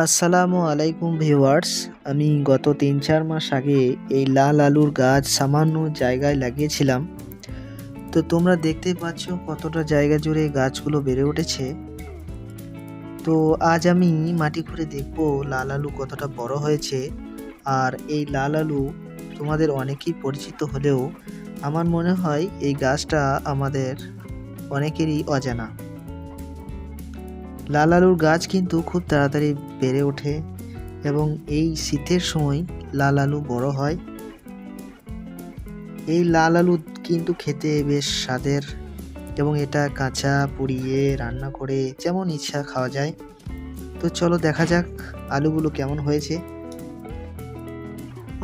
আসসালামু আলাইকুম ভিউয়ার্স। আমি গত ৩-৪ মাস আগে এই লাল আলুর গাছ সামান্য জায়গায় লাগিয়েছিলাম। তো তোমরা দেখতেই পাচ্ছ কতটা জায়গা জুড়ে গাছগুলো বেড়ে উঠেছে। তো আজ আমি মাটি খুঁড়ে দেখব লাল আলু কতটা বড় হয়েছে। আর এই লাল আলু তোমাদের অনেকেই পরিচিত হলেও আমার মনে হয় এই গাছটা আমাদের অনেকেরই অজানা। লাল আলুর গাছ কিন্তু খুব তাড়াতাড়ি বেড়ে ওঠে এবং এই শীতের সময় লাল আলু বড় হয়। এই লাল আলু কিন্তু খেতে বেশ স্বাদের এবং এটা কাঁচা পুড়িয়ে রান্না করে যেমন ইচ্ছা খাওয়া যায়। তো চলো দেখা যাক আলুগুলো কেমন হয়েছে।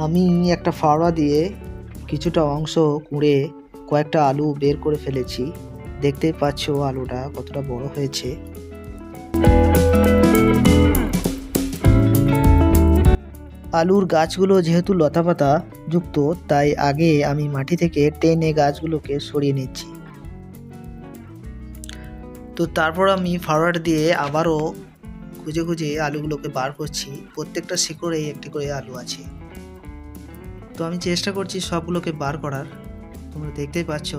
আমি একটা ফাওড়া দিয়ে কিছুটা অংশ কুঁড়ে কয়েকটা আলু বের করে ফেলেছি। দেখতেই পাচ্ছ আলুটা কতটা বড় হয়েছে। আলুর গাছগুলো যেহেতু লতাপাতা যুক্ত, তাই আগে আমি মাটি থেকে টেনে গাছগুলোকে সরিয়ে নিচ্ছি। তো তারপর আমি ফাওয়ার দিয়ে আবারও খুঁজে খুঁজে আলুগুলোকে বার করছি। প্রত্যেকটা শিকড়েই একটি করে আলু আছে। তো আমি চেষ্টা করছি সবগুলোকে বার করার। তোমরা দেখতেই পাচ্ছ।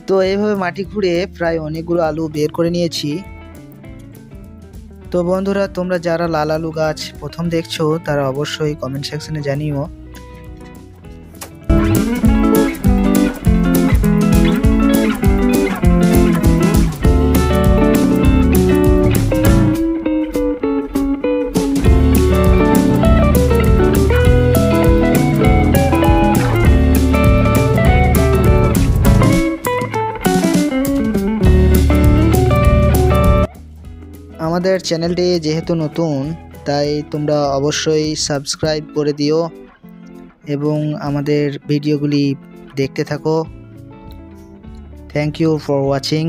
তো এইভাবে মাটি খুঁড়ে প্রায় অনেকগুলো আলু বের করে নিয়েছি। তো বন্ধুরা, তোমরা যারা লাল আলু গাছ প্রথম দেখছো তারা অবশ্যই কমেন্ট সেকশনে জানিও। আমাদের চ্যানেলটি যেহেতু নতুন, তাই তোমরা অবশ্যই সাবস্ক্রাইব করে দিও এবং আমাদের ভিডিওগুলি দেখতে থাকো। Thank you for watching.